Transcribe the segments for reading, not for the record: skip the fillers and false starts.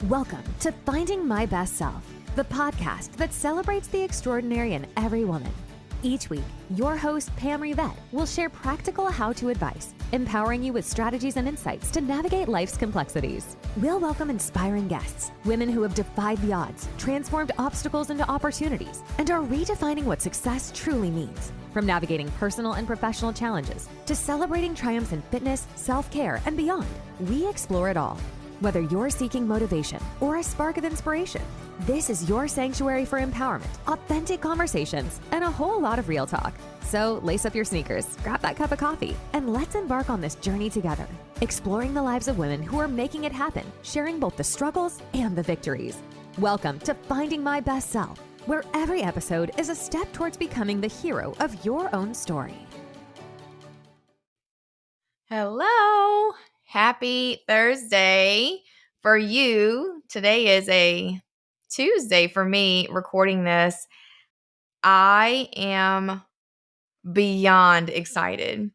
Welcome to Finding My Best Self, the podcast that celebrates the extraordinary in every woman. Each week, your host, Pam Rivette, will share practical how-to advice, empowering you with strategies and insights to navigate life's complexities. We'll welcome inspiring guests, women who have defied the odds, transformed obstacles into opportunities, and are redefining what success truly means. From navigating personal and professional challenges to celebrating triumphs in fitness, self-care, and beyond, we explore it all. Whether you're seeking motivation or a spark of inspiration, this is your sanctuary for empowerment, authentic conversations, and a whole lot of real talk. So lace up your sneakers, grab that cup of coffee, and let's embark on this journey together, exploring the lives of women who are making it happen, sharing both the struggles and the victories. Welcome to Finding My Best Self, where every episode is a step towards becoming the hero of your own story. Hello. Happy Thursday for you. Today is a Tuesday for me recording this. I am beyond excited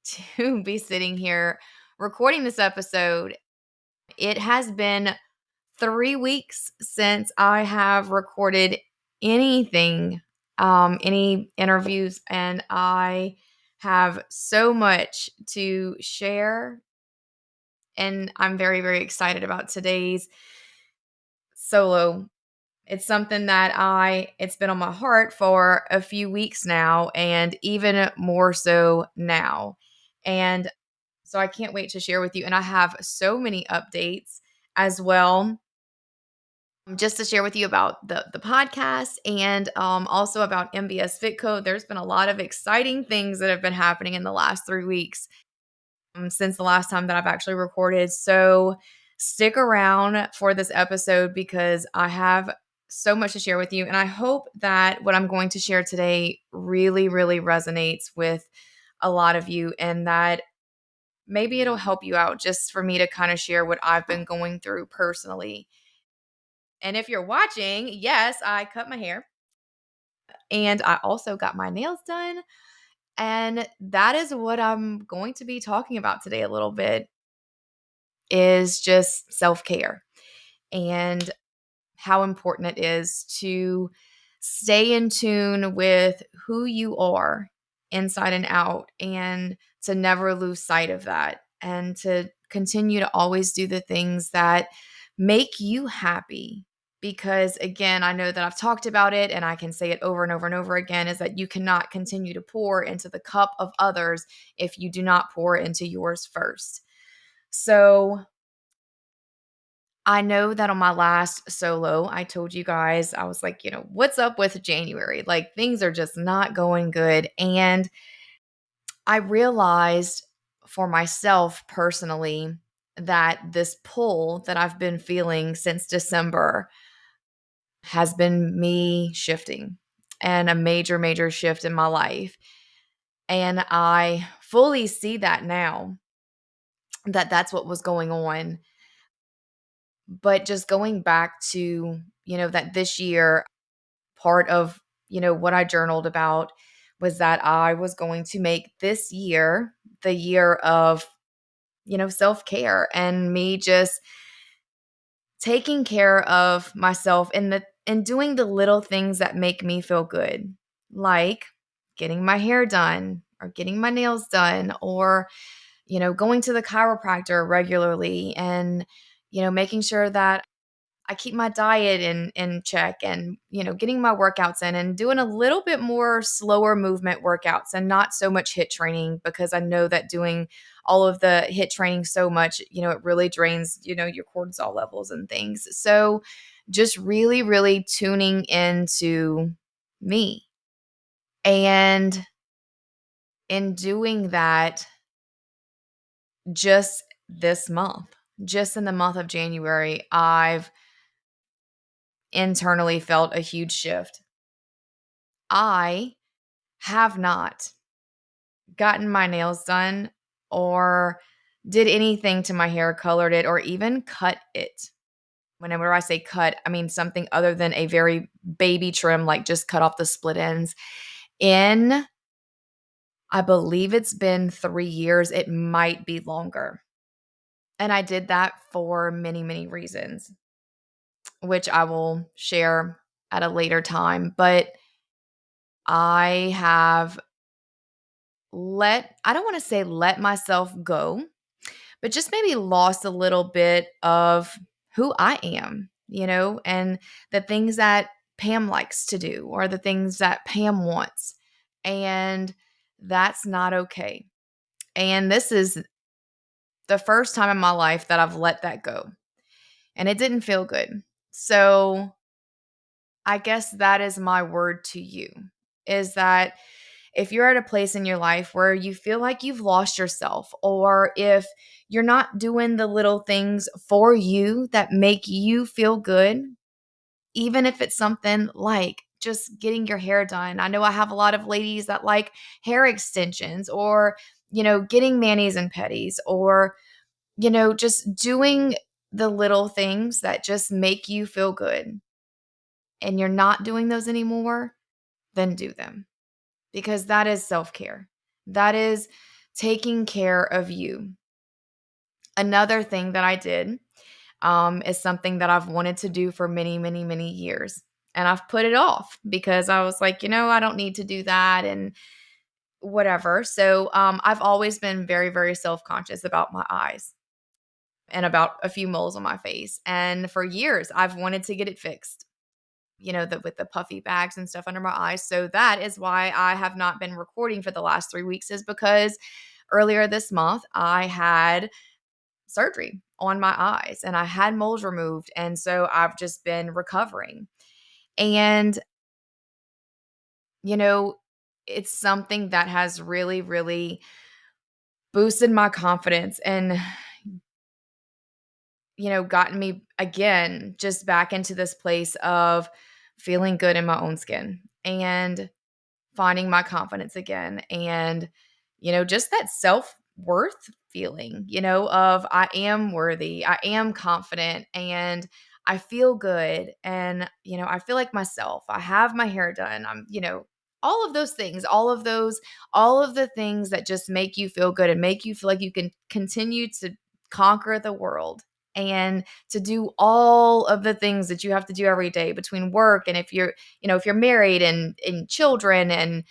to be sitting here recording this episode. It has been 3 weeks since I have recorded anything, any interviews, and I have so much to share. And I'm very, very excited about today's solo. It's something that it's been on my heart for a few weeks now, and even more so now. And so I can't wait to share with you. And I have so many updates as well, just to share with you about the podcast and also about MBS Fit Co. There's been a lot of exciting things that have been happening in the last 3 weeks. Since the last time that I've actually recorded. So stick around for this episode because I have so much to share with you. And I hope that what I'm going to share today really, really resonates with a lot of you and that maybe it'll help you out just for me to kind of share what I've been going through personally. And if you're watching, yes, I cut my hair and I also got my nails done. And that is what I'm going to be talking about today a little bit. Is just self-care and how important it is to stay in tune with who you are inside and out and to never lose sight of that and to continue to always do the things that make you happy. Because again, I know that I've talked about it and I can say it over and over and over again is that you cannot continue to pour into the cup of others if you do not pour into yours first. So I know that on my last solo, I told you guys, I was like, what's up with January? Like things are just not going good. And I realized for myself personally that this pull that I've been feeling since December has been me shifting and a major, major shift in my life. And I fully see that now that that's what was going on. But just going back to, that this year, part of, what I journaled about was that I was going to make this year the year of, self-care and me just taking care of myself and doing the little things that make me feel good, like getting my hair done or getting my nails done or, going to the chiropractor regularly and, making sure that I keep my diet in check and, getting my workouts in and doing a little bit more slower movement workouts and not so much HIIT training because I know that doing all of the HIIT training so much, it really drains, your cortisol levels and things. So just really, really tuning into me. And in doing that, just this month, just in the month of January, I've internally felt a huge shift. I have not gotten my nails done or did anything to my hair, colored it, or even cut it. Whenever I say cut, I mean something other than a very baby trim, like just cut off the split ends. I believe it's been 3 years. It might be longer. And I did that for many, many reasons. which I will share at a later time. But I have I don't want to say let myself go, but just maybe lost a little bit of who I am, and the things that Pam likes to do or the things that Pam wants. And that's not okay. And this is the first time in my life that I've let that go. And it didn't feel good. So I guess that is my word to you, is that if you're at a place in your life where you feel like you've lost yourself, or if you're not doing the little things for you that make you feel good, even if it's something like just getting your hair done. I know I have a lot of ladies that like hair extensions, or, getting manis and petties, or, just doing the little things that just make you feel good, and you're not doing those anymore, then do them, because that is self-care. That is taking care of you. Another thing that I did is something that I've wanted to do for many, many, many years. And I've put it off because I was like, I don't need to do that and whatever. So I've always been very, very self-conscious about my eyes and about a few moles on my face. And for years, I've wanted to get it fixed, with the puffy bags and stuff under my eyes. So that is why I have not been recording for the last 3 weeks, is because earlier this month, I had surgery on my eyes and I had moles removed. And so I've just been recovering. And, it's something that has really, really boosted my confidence and, gotten me again just back into this place of feeling good in my own skin and finding my confidence again. And, just that self-worth feeling, of I am worthy, I am confident, and I feel good. And, I feel like myself. I have my hair done. I'm, all of those things, all of the things that just make you feel good and make you feel like you can continue to conquer the world and to do all of the things that you have to do every day between work, and if you're married and children, and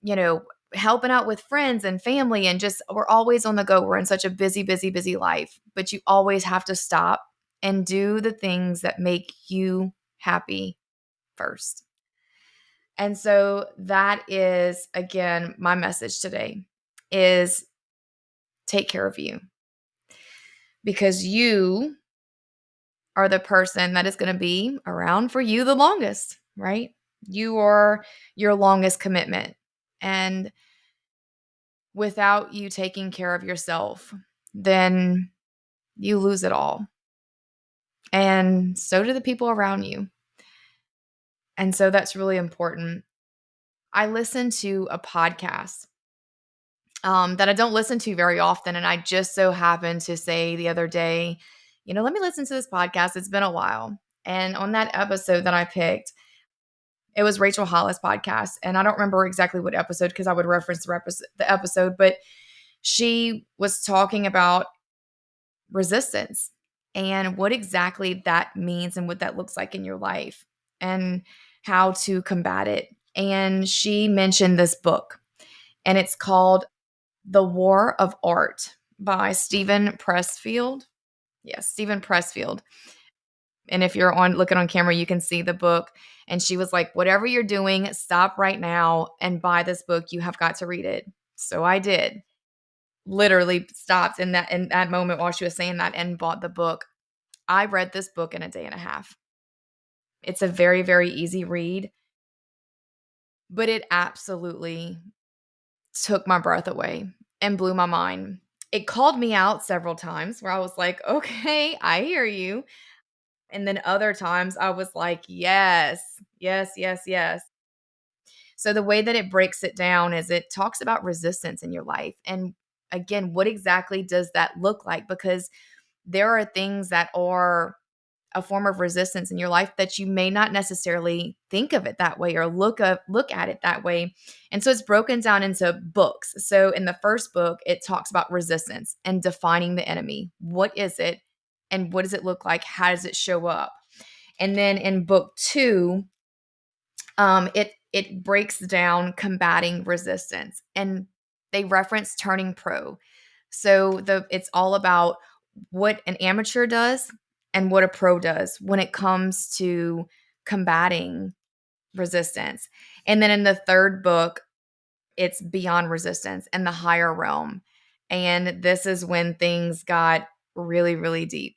you know helping out with friends and family, and just we're always on the go. We're in such a busy, busy, busy life, but you always have to stop and do the things that make you happy first. And so that is, again, my message today is take care of you, because you are the person that is going to be around for you the longest, right? You are your longest commitment. And without you taking care of yourself, then you lose it all. And so do the people around you. And so that's really important. I listen to a podcast that I don't listen to very often. And I just so happened to say the other day, let me listen to this podcast. It's been a while. And on that episode that I picked, it was Rachel Hollis' podcast. And I don't remember exactly what episode, because I would reference the episode, but she was talking about resistance and what exactly that means and what that looks like in your life and how to combat it. And she mentioned this book, and it's called The War of Art by Stephen Pressfield. Yes, Stephen Pressfield. And if you're looking on camera, you can see the book. And she was like, whatever you're doing, stop right now and buy this book. You have got to read it. So I did. Literally stopped in that moment while she was saying that and bought the book. I read this book in a day and a half. It's a very, very easy read, but it absolutely took my breath away and blew my mind. It called me out several times where I was like, okay, I hear you. And then other times I was like, yes, yes, yes, yes. So the way that it breaks it down is it talks about resistance in your life. And again, what exactly does that look like? Because there are things that are a form of resistance in your life that you may not necessarily think of it that way or look at it that way. And so it's broken down into books. So in the first book, it talks about resistance and defining the enemy. What is it? And what does it look like? How does it show up? And then in book 2, it breaks down combating resistance, and they reference turning pro. So it's all about what an amateur does and what a pro does when it comes to combating resistance. And then in the third book, it's beyond resistance and the higher realm. And this is when things got really, really deep.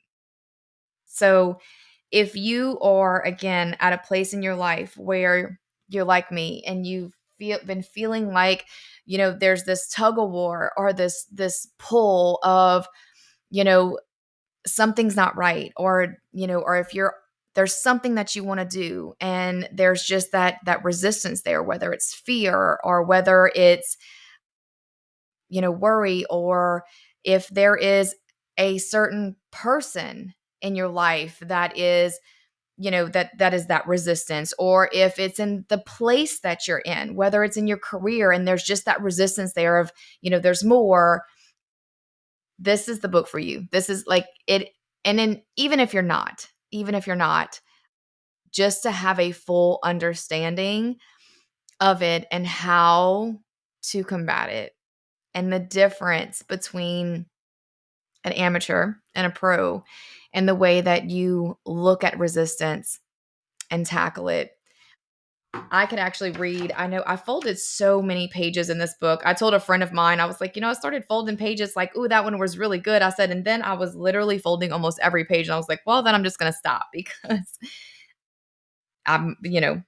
So if you are, again, at a place in your life where you're like me and you've been feeling like, there's this tug of war or this pull of, something's not right, or if there's something that you want to do and there's just that resistance there, whether it's fear or whether it's, worry, or if there is a certain person in your life that is, that is that resistance, or if it's in the place that you're in, whether it's in your career and there's just that resistance there of, there's more, this is the book for you. This is like it. And then even if you're not, just to have a full understanding of it and how to combat it, and the difference between an amateur and a pro, and the way that you look at resistance and tackle it. I could actually read. I know I folded so many pages in this book. I told a friend of mine, I was like, I started folding pages like, ooh, that one was really good. I said, and then I was literally folding almost every page. And I was like, well, then I'm just going to stop because I'm going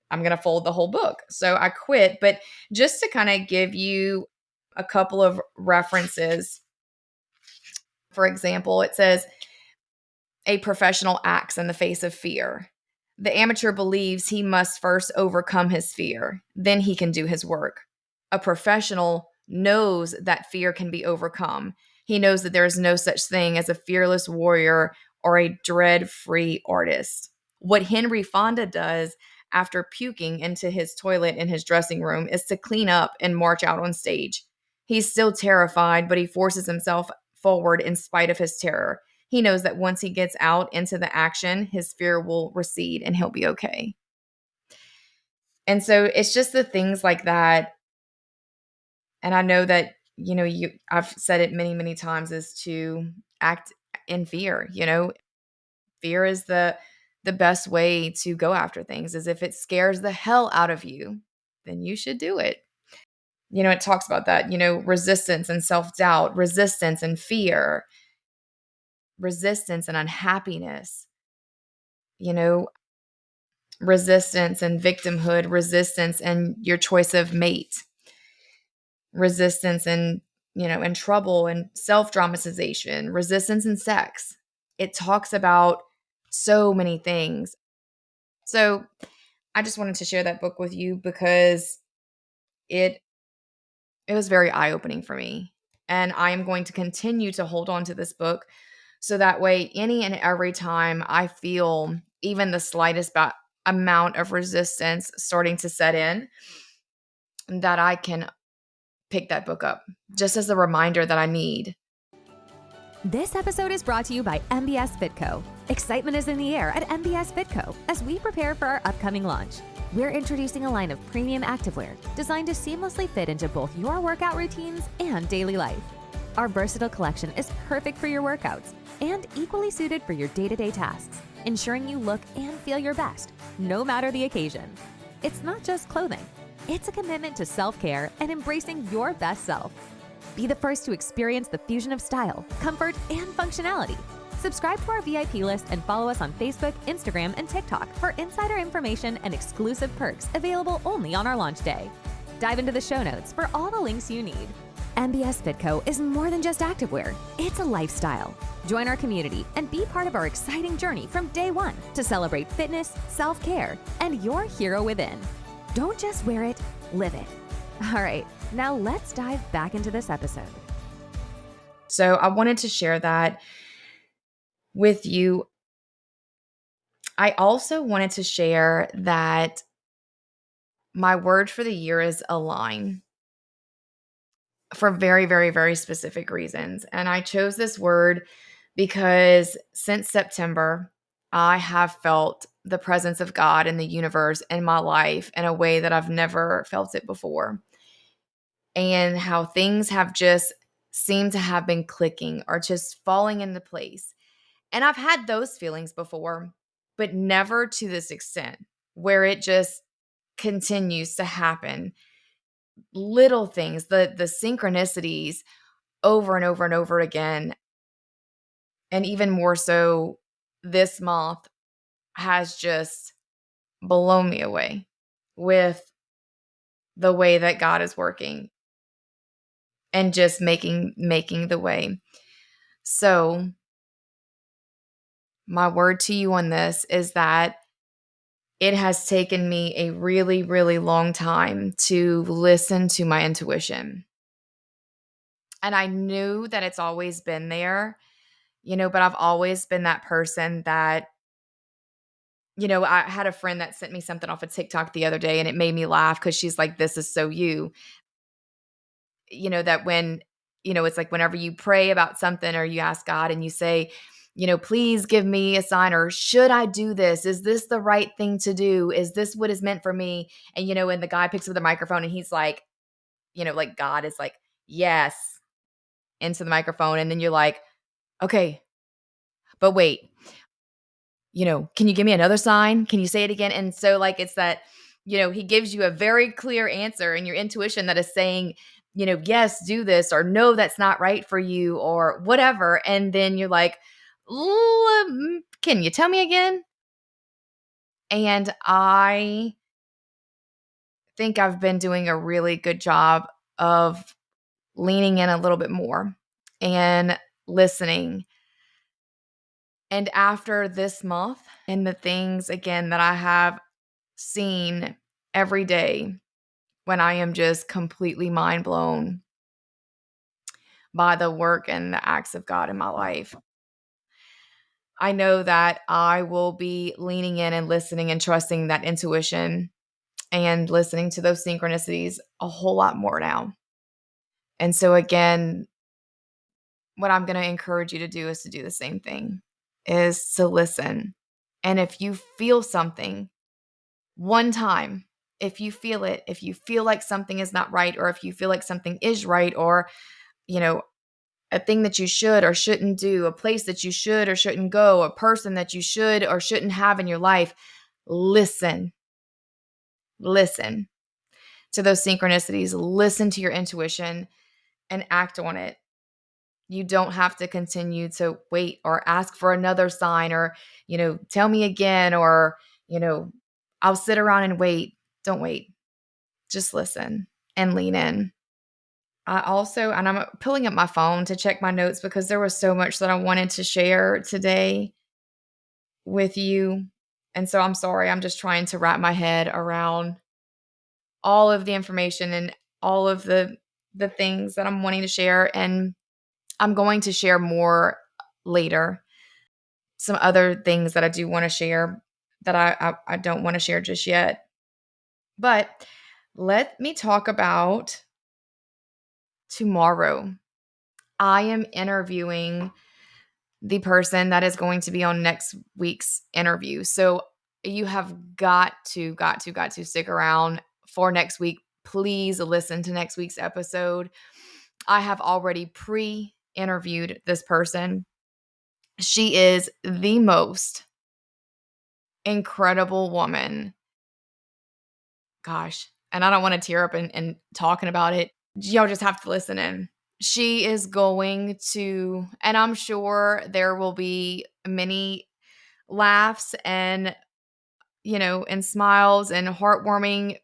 to fold the whole book. So I quit. But just to kind of give you a couple of references, for example, it says, a professional acts in the face of fear. The amateur believes he must first overcome his fear, then he can do his work. A professional knows that fear can be overcome. He knows that there is no such thing as a fearless warrior or a dread-free artist. What Henry Fonda does after puking into his toilet in his dressing room is to clean up and march out on stage. He's still terrified, but he forces himself forward in spite of his terror. He knows that once he gets out into the action, his fear will recede and he'll be okay. And so it's just the things like that. And I know that, I've said it many, many times, is to act in fear. Fear is the best way to go after things. Is if it scares the hell out of you, then you should do it. It talks about that, resistance and self-doubt, resistance and fear, resistance and unhappiness, resistance and victimhood, resistance and your choice of mate, resistance and, and trouble and self-dramatization, resistance and sex. It talks about so many things. So I just wanted to share that book with you because it was very eye-opening for me. And I am going to continue to hold on to this book so that way any and every time I feel even the slightest amount of resistance starting to set in, that I can pick that book up just as a reminder that I need. This episode is brought to you by MBS Fit Co. Excitement is in the air at MBS Fit Co. as we prepare for our upcoming launch. We're introducing a line of premium activewear designed to seamlessly fit into both your workout routines and daily life. Our versatile collection is perfect for your workouts and equally suited for your day-to-day tasks, ensuring you look and feel your best, no matter the occasion. It's not just clothing. It's a commitment to self-care and embracing your best self. Be the first to experience the fusion of style, comfort, and functionality. Subscribe to our VIP list and follow us on Facebook, Instagram, and TikTok for insider information and exclusive perks available only on our launch day. Dive into the show notes for all the links you need. MBS Fit Co is more than just activewear. It's a lifestyle. Join our community and be part of our exciting journey from day one to celebrate fitness, self-care, and your hero within. Don't just wear it, live it. All right, now let's dive back into this episode. So I wanted to share that with you. I also wanted to share that my word for the year is align, for very, very, very specific reasons. And I chose this word because since September, I have felt the presence of God in the universe in my life in a way that I've never felt it before. And how things have just seemed to have been clicking or just falling into place. And I've had those feelings before, but never to this extent where it just continues to happen. Little things, the synchronicities over and over and over again. And even more so this month has just blown me away with the way that God is working and just making the way. So, my word to you on this is that it has taken me a really, really long time to listen to my intuition. And I knew that it's always been there, but I've always been that person that, I had a friend that sent me something off of TikTok the other day and it made me laugh because she's like, this is so you. That when, it's like whenever you pray about something or you ask God and you say, please give me a sign, or should I do this? Is this the right thing to do? Is this what is meant for me? And, and the guy picks up the microphone and he's like, like God is like, yes, into the microphone. And then you're like, okay, but wait, can you give me another sign? Can you say it again? And so like, it's that, he gives you a very clear answer and your intuition that is saying, yes, do this, or no, that's not right for you, or whatever. And then you're like, can you tell me again? And I think I've been doing a really good job of leaning in a little bit more and listening. And after this month and the things again that I have seen every day, when I am just completely mind blown by the work and the acts of God in my life, I know that I will be leaning in and listening and trusting that intuition and listening to those synchronicities a whole lot more now. And so again, what I'm going to encourage you to do is to do the same thing, is to listen. And if you feel something one time, if you feel it, if you feel like something is not right, or if you feel like something is right, or, a thing that you should or shouldn't do, a place that you should or shouldn't go, a person that you should or shouldn't have in your life, listen. Listen to those synchronicities, listen to your intuition and act on it. You don't have to continue to wait or ask for another sign or, tell me again, or, I'll sit around and wait. Don't wait. Just listen and lean in. And I'm pulling up my phone to check my notes because there was so much that I wanted to share today with you. And so I'm sorry, I'm just trying to wrap my head around all of the information and all of the things that I'm wanting to share. And I'm going to share more later. Some other things that I do want to share that I don't want to share just yet. But let me talk about tomorrow. I am interviewing the person that is going to be on next week's interview. So you have got to stick around for next week. Please listen to next week's episode. I have already pre-interviewed this person. She is the most incredible woman. Gosh, and I don't want to tear up and talking about it. Y'all just have to listen in. She is going to, and I'm sure there will be many laughs and, and smiles and heartwarming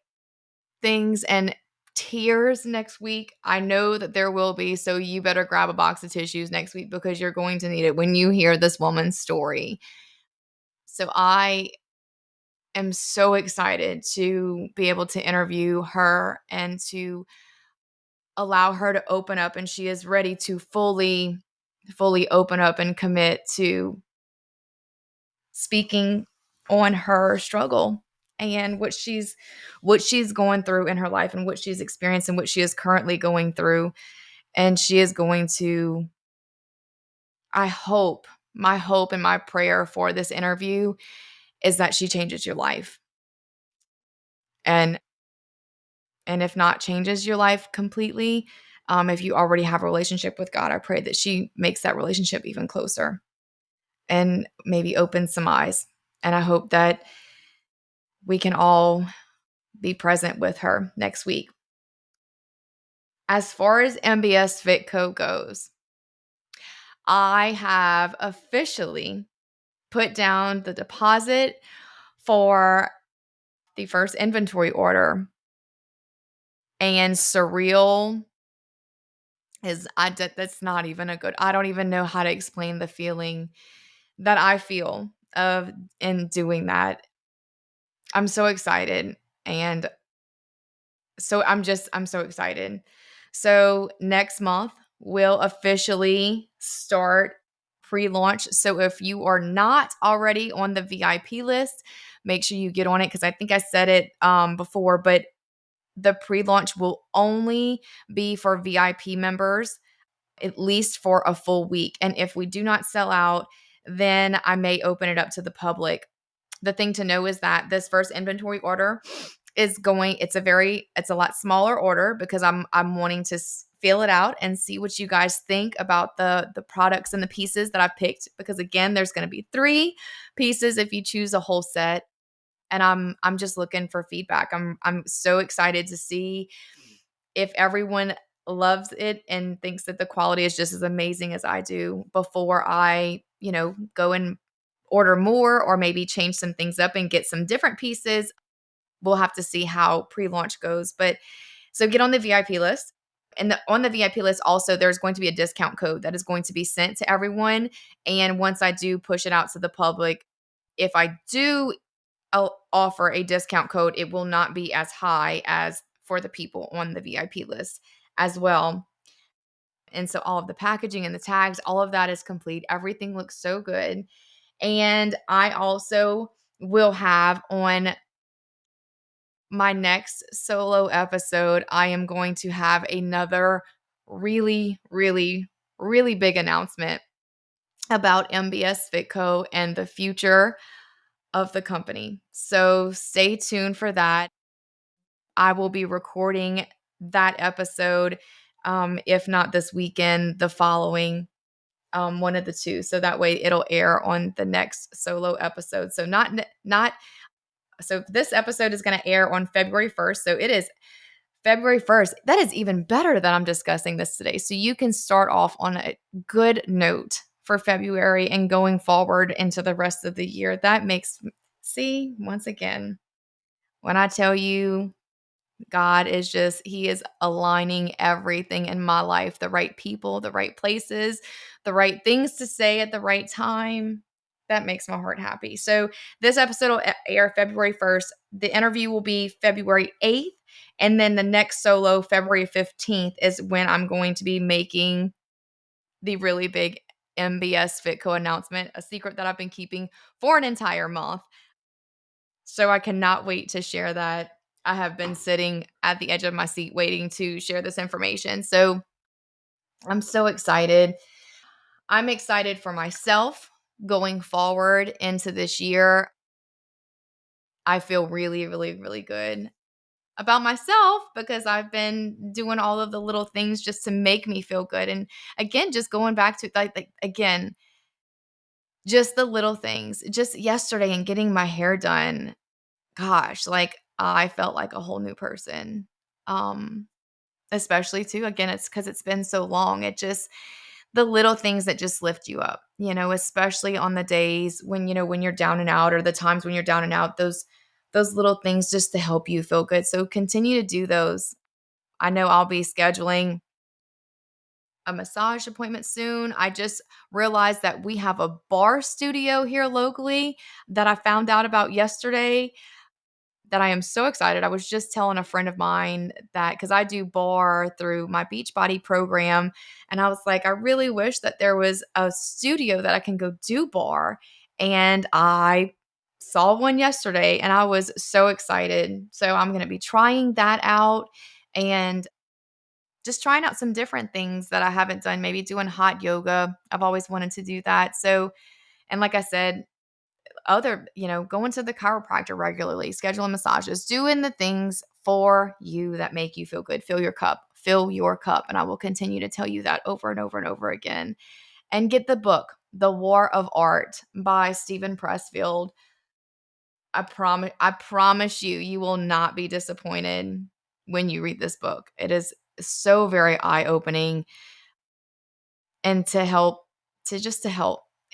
things and tears next week. I know that there will be. So you better grab a box of tissues next week because you're going to need it when you hear this woman's story. So I am so excited to be able to interview her and to allow her to open up, and she is ready to fully open up and commit to speaking on her struggle and what she's going through in her life and what she's experienced and what she is currently going through. And she is going to, I hope, my hope and my prayer for this interview is that she changes your life. And if not changes your life completely, if you already have a relationship with God, I pray that she makes that relationship even closer and maybe opens some eyes. And I hope that we can all be present with her next week. As far as MBS Fit Co goes, I have officially put down the deposit for the first inventory order. And surreal that's not even a good, I don't even know how to explain the feeling that I feel of in doing that. I'm so excited. And so I'm so excited. So next month we'll officially start pre-launch. So if you are not already on the VIP list, make sure you get on it, because I think I said it before, but the pre-launch will only be for VIP members, at least for a full week. And if we do not sell out, then I may open it up to the public. The thing to know is that this first inventory order it's a lot smaller order, because I'm wanting to feel it out and see what you guys think about the products and the pieces that I picked, because again, there's going to be 3 pieces if you choose a whole set. And I'm just looking for feedback. I'm so excited to see if everyone loves it and thinks that the quality is just as amazing as I do before I, go and order more, or maybe change some things up and get some different pieces. We'll have to see how pre-launch goes. But so get on the VIP list. And on the VIP list also, there's going to be a discount code that is going to be sent to everyone. And once I do push it out to the public, if I do offer a discount code, it will not be as high as for the people on the VIP list as well. And so all of the packaging and the tags, all of that is complete. Everything looks so good. And I also will have on my next solo episode, I am going to have another really, really, really big announcement about MBS Fit Co and the future of the company. So stay tuned for that. I will be recording that episode, if not this weekend, the following, one of the two. So that way it'll air on the next solo episode. So so this episode is going to air on February 1st. So it is February 1st. That is even better that I'm discussing this today. So you can start off on a good note for February and going forward into the rest of the year. See, once again, when I tell you He is aligning everything in my life, the right people, the right places, the right things to say at the right time. That makes my heart happy. So this episode will air February 1st. The interview will be February 8th. And then the next solo, February 15th, is when I'm going to be making the really big MBS Fit Co announcement, a secret that I've been keeping for an entire month. So I cannot wait to share that. I have been sitting at the edge of my seat waiting to share this information. So I'm so excited. I'm excited for myself going forward into this year. I feel really, really, really good about myself, because I've been doing all of the little things just to make me feel good. And again, just going back to again, just the little things. Just yesterday and getting my hair done, gosh, like I felt like a whole new person. Especially too, again, it's because it's been so long. The little things that just lift you up, especially on the days when you're down and out, or the times when you're down and out, those little things just to help you feel good. So continue to do those. I know I'll be scheduling a massage appointment soon. I just realized that we have a bar studio here locally that I found out about yesterday, that I am so excited. I was just telling a friend of mine that, because I do bar through my Beachbody program, and I was like, I really wish that there was a studio that I can go do bar. And I saw one yesterday and I was so excited. So I'm going to be trying that out and just trying out some different things that I haven't done, maybe doing hot yoga. I've always wanted to do that. So, and like I said, going to the chiropractor regularly, scheduling massages, doing the things for you that make you feel good. Fill your cup. And I will continue to tell you that over and over and over again. And get the book, The War of Art by Stephen Pressfield. I promise you, you will not be disappointed when you read this book. It is so very eye-opening, and to help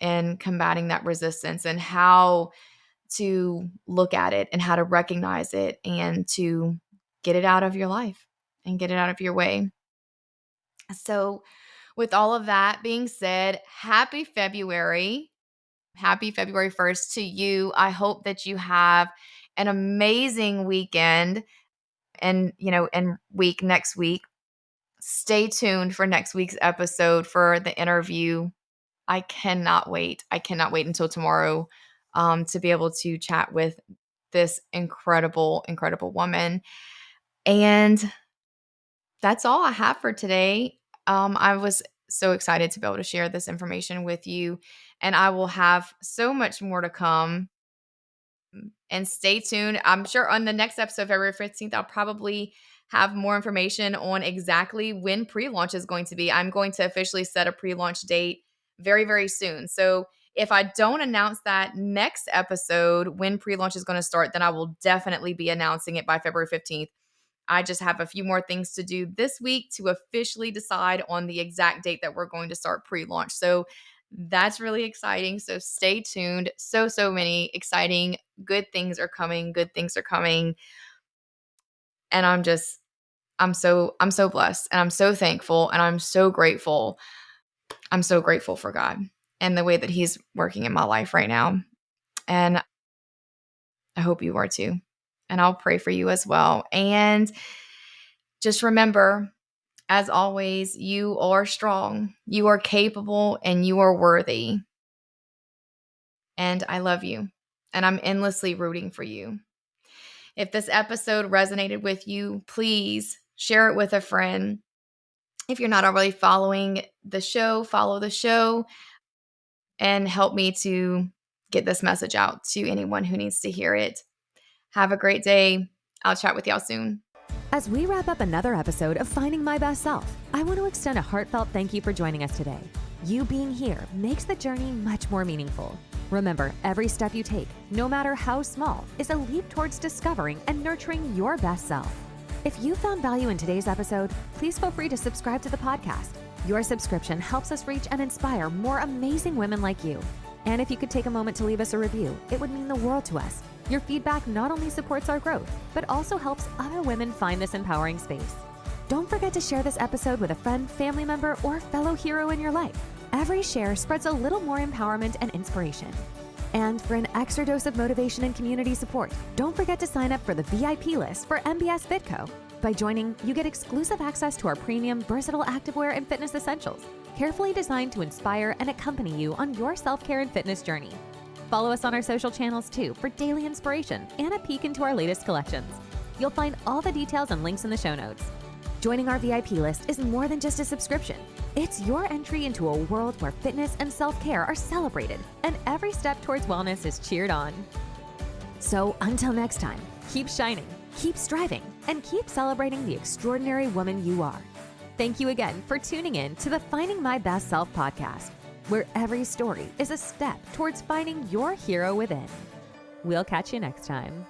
in combating that resistance, and how to look at it and how to recognize it and to get it out of your life and get it out of your way. So with all of that being said, happy February. Happy February 1st to you. I hope that you have an amazing weekend and next week. Stay tuned for next week's episode for the interview. I cannot wait. I cannot wait until tomorrow to be able to chat with this incredible, incredible woman. And that's all I have for today. I was so excited to be able to share this information with you, and I will have so much more to come. And stay tuned. I'm sure on the next episode, February 15th, I'll probably have more information on exactly when pre-launch is going to be. I'm going to officially set a pre-launch date very, very soon. So if I don't announce that next episode when pre-launch is going to start, then I will definitely be announcing it by February 15th. I just have a few more things to do this week to officially decide on the exact date that we're going to start pre-launch. So that's really exciting. So stay tuned. So many exciting, good things are coming. Good things are coming. And I'm so blessed, and I'm so thankful, and I'm so grateful. I'm so grateful for God and the way that He's working in my life right now. And I hope you are too. And I'll pray for you as well. And just remember, as always, you are strong, you are capable, and you are worthy. And I love you, and I'm endlessly rooting for you. If this episode resonated with you, please share it with a friend. If you're not already following the show, follow the show and help me to get this message out to anyone who needs to hear it. Have a great day. I'll chat with y'all soon. As we wrap up another episode of Finding My Best Self, I want to extend a heartfelt thank you for joining us today. You being here makes the journey much more meaningful. Remember, every step you take, no matter how small, is a leap towards discovering and nurturing your best self. If you found value in today's episode, please feel free to subscribe to the podcast. Your subscription helps us reach and inspire more amazing women like you. And if you could take a moment to leave us a review, it would mean the world to us. Your feedback not only supports our growth, but also helps other women find this empowering space. Don't forget to share this episode with a friend, family member, or fellow hero in your life. Every share spreads a little more empowerment and inspiration. And for an extra dose of motivation and community support, don't forget to sign up for the VIP list for MBS Fit Co. By joining, you get exclusive access to our premium, versatile activewear and fitness essentials, carefully designed to inspire and accompany you on your self-care and fitness journey. Follow us on our social channels too for daily inspiration and a peek into our latest collections. You'll find all the details and links in the show notes. Joining our VIP list is more than just a subscription. It's your entry into a world where fitness and self-care are celebrated and every step towards wellness is cheered on. So until next time, keep shining, keep striving, and keep celebrating the extraordinary woman you are. Thank you again for tuning in to the Finding My Best Self podcast, where every story is a step towards finding your hero within. We'll catch you next time.